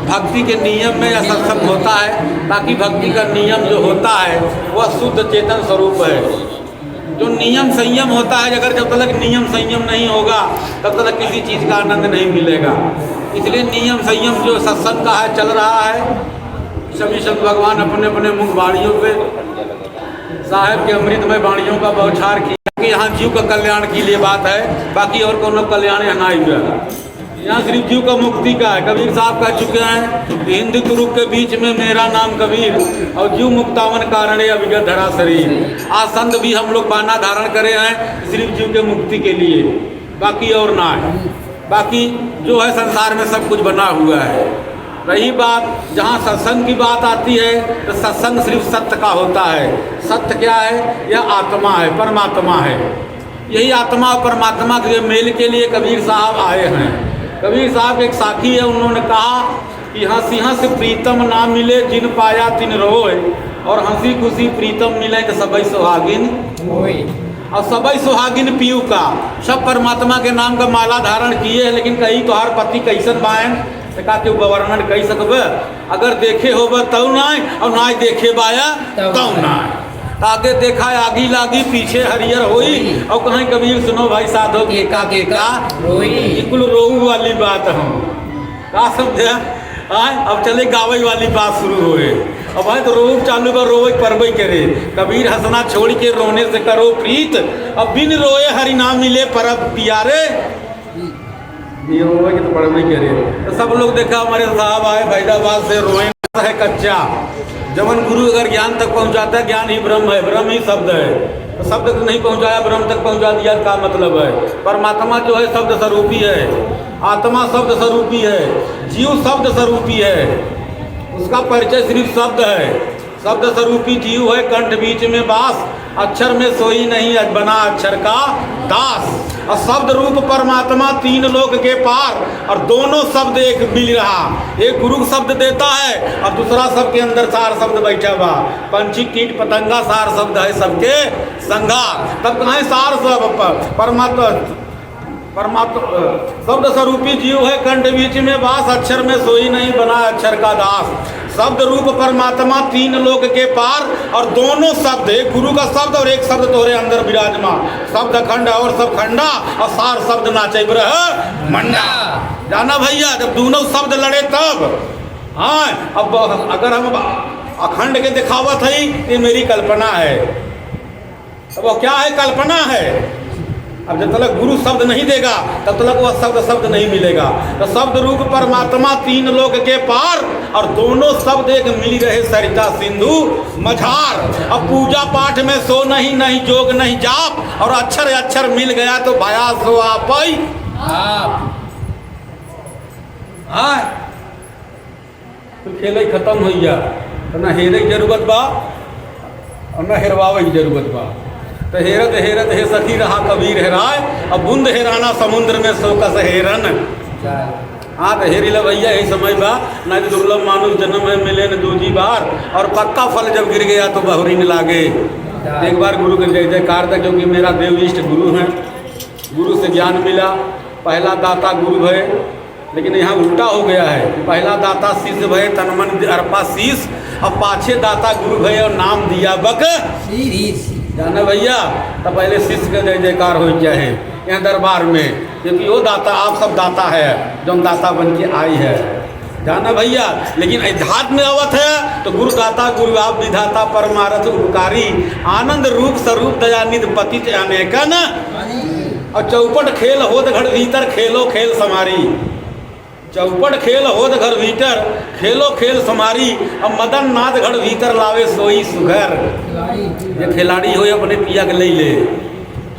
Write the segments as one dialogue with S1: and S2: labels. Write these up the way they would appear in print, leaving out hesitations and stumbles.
S1: भक्ति के नियम में यह सत्संग होता है। बाकी भक्ति का नियम जो होता है वह शुद्ध चेतन स्वरूप है। जो नियम संयम होता है, अगर जब तक नियम संयम नहीं होगा तब तक किसी चीज़ का आनंद नहीं मिलेगा। इसलिए नियम संयम जो सत्संग का है चल रहा है। सभी संत भगवान अपने अपने मुख वाणियों पे साहेब के अमृतमय वाणियों का बौछार किया कि यहाँ जीव का कल्याण के लिए बात है, बाकी और कोनो कल्याण यहाँ नहीं हुआ। यहाँ सिर्फ जीव का मुक्ति का है। कबीर साहब कह चुके हैं कि हिंदू तुरुक के बीच में मेरा नाम कबीर और जीव मुक्तावन कारण अविगत धरा शरीर। आज संत भी हम लोग बाना धारण करे हैं सिर्फ जीव के मुक्ति के लिए, बाकी और ना है। बाकी जो है संसार में सब कुछ बना हुआ है। रही बात जहाँ सत्संग की बात आती है तो सत्संग सिर्फ सत्य का होता है। सत्य क्या है? यह आत्मा है, परमात्मा है। यही आत्मा और परमात्मा के मेल के लिए कबीर साहब आए हैं। कबीर साहब एक साथी है, उन्होंने कहा कि हंसी हंस प्रीतम ना मिले जिन पाया तिन रोए, और हंसी खुशी प्रीतम मिले तो सबई सुहागिन होए। और सबई सुहागिन पीऊ का सब परमात्मा के नाम का माला धारण किए है, लेकिन कहीं तोहार पति कैसन बायन का के वर्णन कही सकब। अगर देखे होब तौ नाय और नाय देखे बाया तौ नाय। आगे देखा आगी लागी पीछे हरियर होई, और कहीं कबीर सुनो भाई साधो के का रोई। कुल रोऊ वाली बात हम का समझे। अब चले गावई वाली बात शुरू होए। अब भाई तो रोऊ चालू कर रोवे परबई करे। कबीर हंसना छोड़ के रोने से करो प्रीत, अब बिन रोए हरि नाम मिले परब पियारे। ये रोवे के तो परबई करे। तो सब लोग देखा हमारे साहब आए फैजाबाद से, रोए है कच्चा। जवन गुरु अगर ज्ञान तक पहुंचाता है, ज्ञान ही ब्रह्म है, ब्रह्म ही शब्द है। तो शब्द तक नहीं पहुंचाया, ब्रह्म तक पहुंचा दिया, का मतलब है? परमात्मा जो है शब्द स्वरूपी है, आत्मा शब्द स्वरूपी है, जीव शब्द स्वरूपी है। उसका परिचय सिर्फ शब्द है। शब्द स्वरूपी जीव है, कंठ बीच में बास, अक्षर में सोई नहीं बना अक्षर का दास। और शब्द रूप परमात्मा तीन लोक के पार, और दोनों शब्द एक मिल रहा। एक गुरु शब्द देता है और दूसरा सबके अंदर सार शब्द बैठा हुआ। पंछी कीट पतंगा सार शब्द है सबके संगार। तब कहाँ सार सब परमात्मा शब्द स्वरूपी जीव है, कंठ बीच में बास, अक्षर में सोई नहीं बना अक्षर का दास। शब्द रूप परमात्मा तीन लोक के पार, और दोनों शब्द, एक गुरु का शब्द और एक शब्द तोरे अंदर विराजमान। शब्द खंड और सब खंडा, और सार शब्द नाचे ब्रह मंडा। जाना भैया, जब दोनों शब्द लड़े तब। हाँ, अब अगर हम अखंड के दिखावत है, ये मेरी कल्पना है। अब वो क्या है? कल्पना है। अब जब तक गुरु शब्द नहीं देगा तब तक वह शब्द नहीं मिलेगा। तो शब्द रूप परमात्मा तीन लोक के पार, और दोनों शब्द एक मिली रहे सरिता सिंधु मझार। अब पूजा पाठ में सो नहीं, नहीं जोग नहीं जाप, और अक्षर अक्षर मिल गया तो भया सो आप। तो खेल खत्म हो गया, तो न हेरे की जरूरत बा और न हेरवावे की जरूरत बा। तो हेरत हेरत हे सखी रहा कबीर हेराय, अब बूंद हेराना समुद्र में शोकस हेरन। हाँ, तो हेरी ला भैया यही समय बा। ना तो दुर्लभ मानुष जन्म है मिले न दूजी बार, और पक्का फल जब गिर गया तो बहुरी न लागे। एक बार गुरु के जय जयकार था, क्योंकि मेरा देव इष्ट गुरु हैं। गुरु से ज्ञान मिला, पहला दाता गुरु भय। लेकिन यहाँ उल्टा हो गया है, पहला दाता शिष्य भय तन मन अर्पा शीश, अब पाछे दाता गुरु भय और नाम दिया बक। जाना भैया, तब पहले शिष्य का जय जयकार हो क्या है यहाँ दरबार में, क्योंकि वो दाता, आप सब दाता है, जो दाता बन के आई है। जाना भैया, लेकिन अध्यात्म में अवत है तो गुरु दाता गुरु आप विधाता परमारथ उपकारी, आनंद रूप स्वरूप दयानिधि पति अनेकन। और चौपट खेल होत घर भीतर खेलो खेल समारी। चौपट खेल होत घर भीतर खेलो खेल समारी, अब मदन नाथ घर भीतर लावे सोई सुघर। ये खिलाड़ी हो अपने पिया के ले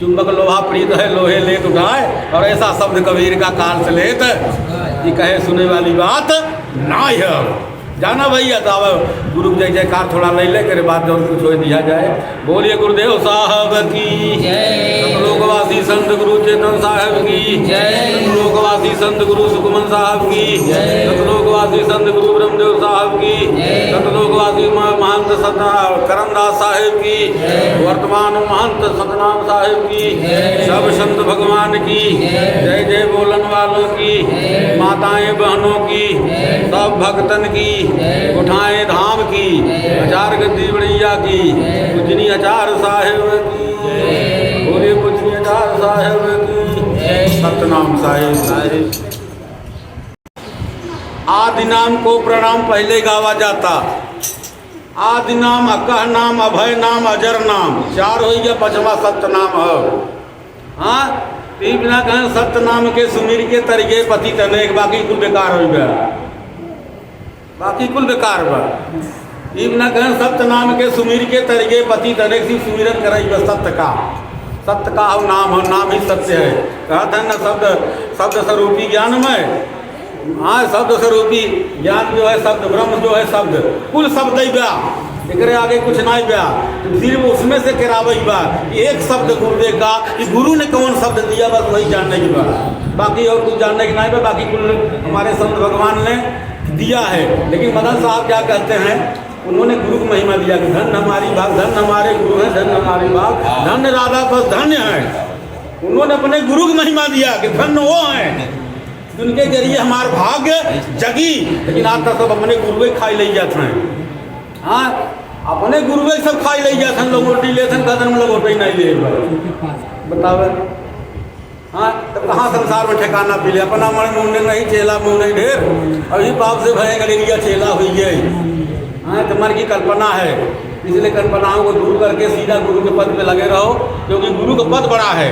S1: चुंबक लोहा प्रीत है लोहे लेत उठाए, और ऐसा शब्द कबीर का काल से लेत ये कहे सुने वाली बात ना है। जाना भैया, तो गुरु जय जयकार थोड़ा ले करे बाद जो कुछ हो दिया जाए। बोलिए गुरुदेव साहब की जय, सतलोकवासी संत गुरु चेतन साहब की जय, सतलोकवासी संत गुरु सुखमन साहब की जय, सतलोकवासी संत गुरु ब्रह्मदेव साहब की जय, सतलोकवासी महंत सतना करमदास साहेब की जय, वर्तमान महंत सतनाम साहेब की जय, सब संत भगवान की जय जय बोलन वालों की, माताएं बहनों की, सब सब भक्तन की उठाएं धाम की, आचार गद्दी बड़ैया की, पूजनी आचार साहेब की, बोले पूजनी आचार साहेब की, सतनाम साहेब। आदि नाम को प्रणाम पहले गावा जाता। आदि नाम, अकह नाम, अभय नाम, अजर नाम, चार हो गया, पचवा सत्य नाम है। हाँ, तीन बिना कहें सत्य नाम के सुमिर के तरिए पति तने, बाकी कुल बेकार हो गया, बाकी कुल बेकार बा। ई बिना कहें सत्य नाम के सुमिर के तरिए पति तने सुमिरन करे सत्य का, सत्य का हो नाम, हो नाम ही सत्य है। कहते हैं ना शब्द स्वरूपी ज्ञान में, हाँ शब्द स्वरूपी ज्ञान जो है, शब्द ब्रह्म जो है, शब्द कुल शब्द ही बा, एकरे आगे कुछ नहीं बा, तो सिर्फ उसमें से केरावई बा। एक शब्द गुरुदेव का कि गुरु ने कौन शब्द दिया, बस वही जानने की बा, बाकी और कुछ जानने की नहीं बा। बाकी कुल हमारे संत भगवान ने दिया है। लेकिन मदन साहब क्या कहते हैं, उन्होंने गुरु की महिमा दिया कि धन हमारी भाग, धन हमारे गुरु हैं, धन हमारी भाग, धन राधा बस धन्य है। उन्होंने अपने गुरु की महिमा दिया कि धन वो हैं उनके जरिए हमार भाग्य जगी। लेकिन आज तक सब अपने गुरुए खाई ले जाते हैं। हाँ, अपने गुरुए सब खाई ले जाते हैं, लोग उल्टी लेते हैं, कदम लोग उल्टी नहीं ले बतावे। हाँ, तब कहाँ संसार में ठिकाना पी ले, अपना मन मुंडे नहीं, चेला मुँह नहीं ढेर, अभी पाप से भय गलेरिया चेला हुई है। हाँ, तुम्हारी की कल्पना है, इसलिए कल्पनाओं को दूर करके सीधा गुरु के पद पे लगे रहो, क्योंकि गुरु का पद बड़ा है,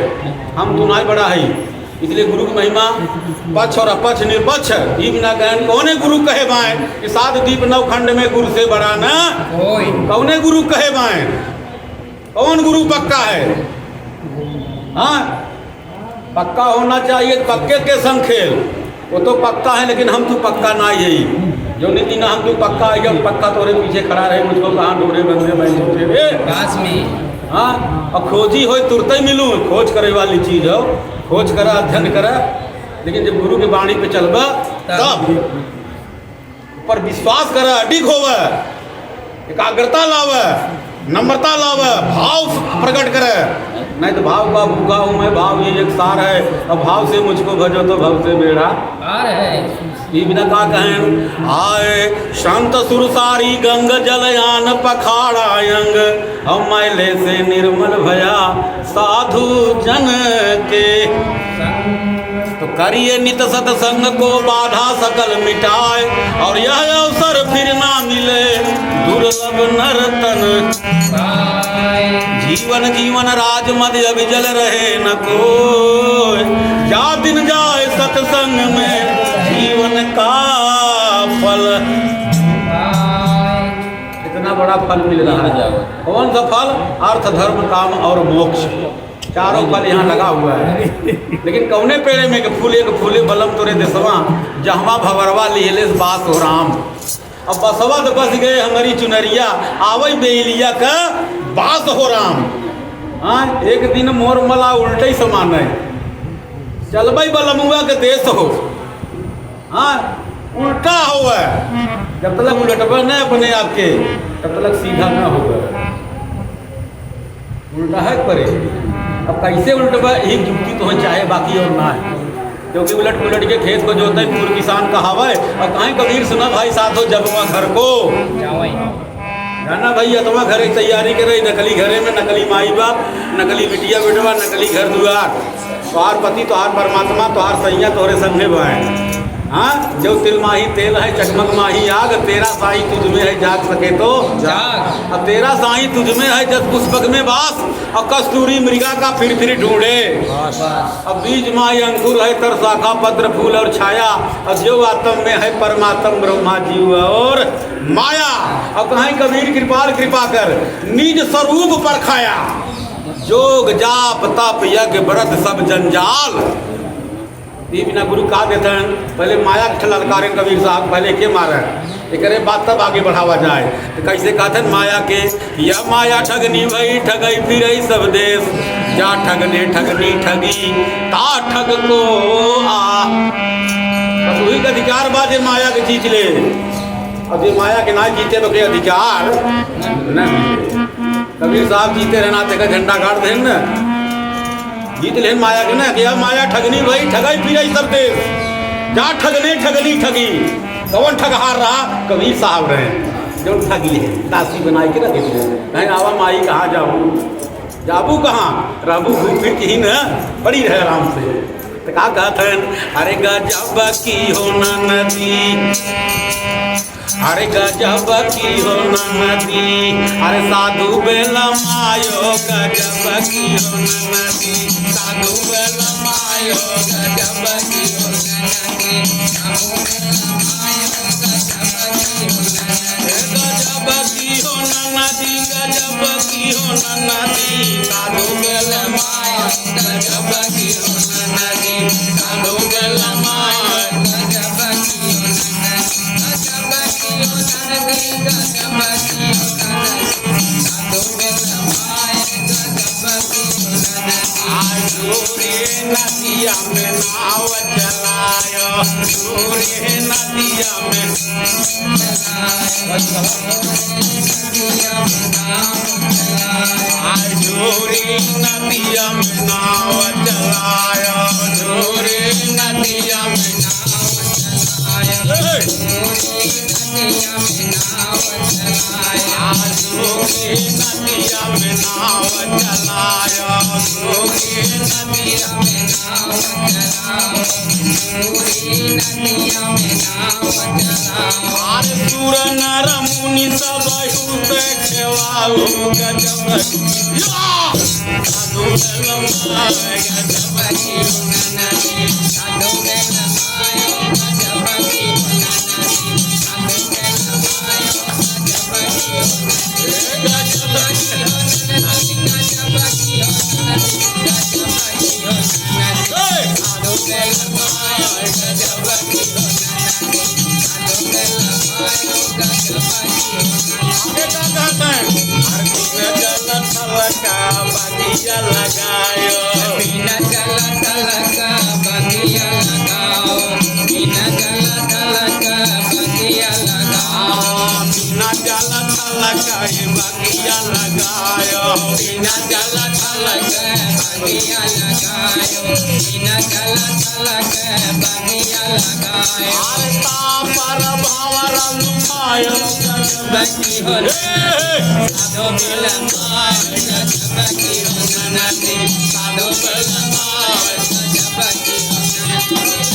S1: हम तुम्हारी बड़ा है। इसलिए गुरु की महिमा पक्ष और अपक्ष निरपक्ष है। दीप न कहन कौने गुरु कहे बाएं कि सात दीप नवखंड में गुरु से बड़ा न कौने गुरु कहे बाएं, कौन गुरु पक्का है। हाँ, पक्का होना चाहिए, पक्के के संग खेल, वो तो पक्का है, लेकिन हम तो पक्का ना ही जो नीति ना हम तो पक्का है, जब पक्का तोरे पीछे खड़ा रहे, मुझको कहाँ ढूंढे बंदे बैठे पास में। हाँ, और खोजी हो तुरते ही मिलूँ, खोज करे वाली चीज़ हो, खोज करा, अध्ययन करा, लेकिन जब गुरु के वाणी पे चलबा तब पर विश्वास करा, अडिग होवे, एकाग्रता लावे, नम्रता लावे, भाव प्रकट करे। नहीं तो भाव का भूखा हूँ मैं, भाव ये एक सार है, और भाव से मुझको भजो तो भव से बेड़ा पार है। ये बिना का कहें आए शांत सुरसारी गंग जलयान पखाड़ा अंग, हम मैले से निर्मल भया साधु जन के। तो करिए नित सत्संग को बाधा सकल मिटाए, और यह अवसर फिर ना मिले दुर्लभ नर्तन। जीवन जीवन राज मध्य अभिजल रहे न कोई, जा दिन जाए सत्संग में जीवन का फल। इतना बड़ा फल मिल रहा है। कौन सा फल? अर्थ धर्म काम और मोक्ष, चारों फल यहाँ लगा हुआ है। लेकिन कौने पेड़े में के फूले बलम तोरे देसवा, जहवा भवरवा लिहलेस बास हो राम। अब बसवा तो बस गए हमारी चुनरिया, आवई बेलिया का बास हो राम। हाँ, एक दिन मोर मला उल्टे ही समान है, चलबई बलमुआ के देश हो। हाँ, उल्टा हुआ, जब तक उलटबा न अपने आपके, तब तक सीधा न होगा, उल्टा है परे। अब कैसे उल्टबा, एक जुक्ति तो है, चाहे बाकी और ना है, क्योंकि उलट पुलट के खेत को जोते पूर्व किसान कहावे। और कहीं कबीर सुना भाई साथो जबवा घर को जाना भाई, अतवा घर की तैयारी करे, नकली घरे में नकली माई बाप, नकली बिटिया बेटवा, नकली घर दुआर, तोहार पति तोहार परमात्मा तोहार सैया तोहरे संगे बहे। हाँ, जो तिल माही तेल है चकमक माही आग, तेरा साई तुझमें है जाग सके तो जाग। अब तेरा साई तुझमें है जस पुष्पक में बास, और कस्तूरी मृगा का फिर ढूंढे। अब बीज माही अंकुर है तर शाखा पत्र फूल और छाया, और जो आत्म में है परमात्म ब्रह्मा जीव और माया। अब कहीं कबीर कृपाल कृपा कर निज स्वरूप पर खाया, जोग जाप तप यज्ञ व्रत सब जंजाल। ये बिना गुरु का देते हैं, पहले माया के ललकारे कबीर साहब, पहले के मारे एक बात तब आगे बढ़ावा जाए। तो कैसे कहते हैं माया के, यह माया ठगनी भई ठगई फिर सब देश, जा ठगने ठगनी ठगी ता ठग को आ। बस वही का अधिकार बाजे माया के जीत ले, और जो माया के ना जीते तो के अधिकार नहीं। कबीर साहब जीते रहना तेरा झंडा गाड़ दे न, जीत ले माया के ना, क्या माया ठगनी भाई ठगई फिर सब देश, जा ठगने ठगनी ठगी कौन ठगहार रहा? कबीर साहब रहे जो ठगी है, दासी बनाई के रखे थे। कहीं आवा माई कहाँ जाऊँ, जाबू कहाँ, रहबू घूम फिर की न पड़ी रहे आराम से। तो क्या कहते हैं, अरे गजब की हो नदी, अरे गजब की हो नदी, अरे साधु बेला मायो गजब की हो नदी, साधु बेला मायो गजब की हो नदी, गजब की हो नदी, गजब की हो नदी, साधु बेला मायो गजब की हो नदी, साधु बेला मायो गजब की हो नदिया में नाव चलायो, सूर्य नदिया में सूर्य नदिया में नाव चलायो, सूर्य नदिया में नदिया में नाव चलायो, सुर नर मुनि सब खेवाऊ गजब बगिया लगायो, बिना जल थल का बगिया लगाओ, बिना जल थल का बगिया लगाओ, बिना जल थल का बगिया लगायो, बिना जल थल का बगिया लगायो, बिना जल थल का बगिया लगायो, पर भावर लुमायो गजब की हो साधो मिलमाय गजब की हो नदी, साधो मिलमाय गजब की हो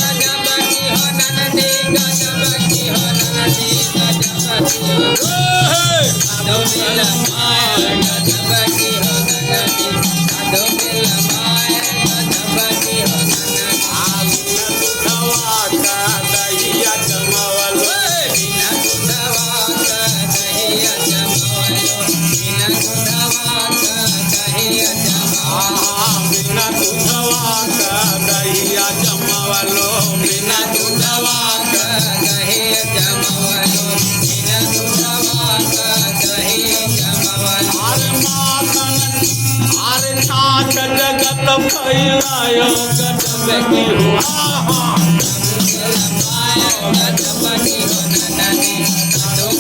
S1: गजब की हो नदी, गजब की हो नदी, गजब की हो साधो मिलमाय गजब की हो नदी, साधो मिलमाय गजब की हो नदी, आलू का दहिया जमावल, बिना दूधवा का दहिया जमावलो, बिना दूधवा का दहिया जमावलो, बिना दूधवा का दहिया जमावलो, बिना दूधवा का दहिया जमावलो, बिना दूधवा का दहिया जमावलो, अरे माखन अरे छाछ जगत फैलायो गजब की हो गजब की हो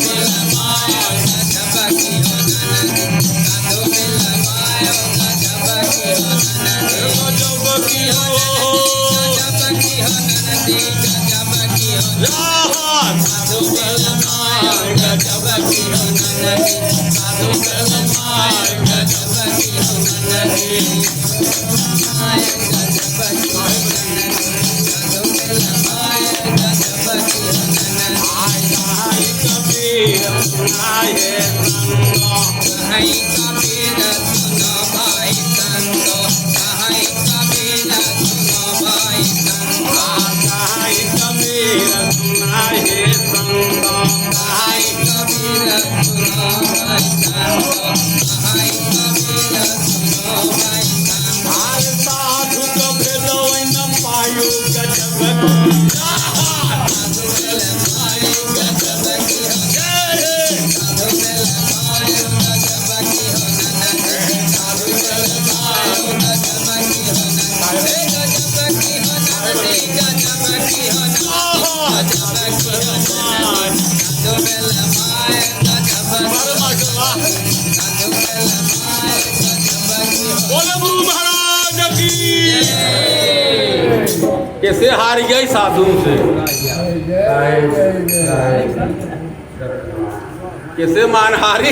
S1: नदी, साधु मिलमायो गजब की हो नदी, साधु मिलमायो गजब की हो नदी, गजब की हो नदी, गजब की हो साधु मिलमायो गजब की हो नदी, साधु मिलमायो गजब की हो नदी, गजब की हो कबीर सुनाए संतो, कहीं कबीर सुनो भाई संतो, कहीं कबीर सुनो भाई संतो, कहीं कबीर सुनाए संतो, कहीं कबीर सुनो भाई संतो, कहीं कबीर सुनो भाई संतो, साधु कबीर न पायो गजब बोले गुरु महाराज की। कैसे हार गई साधु से। किसे मानहारी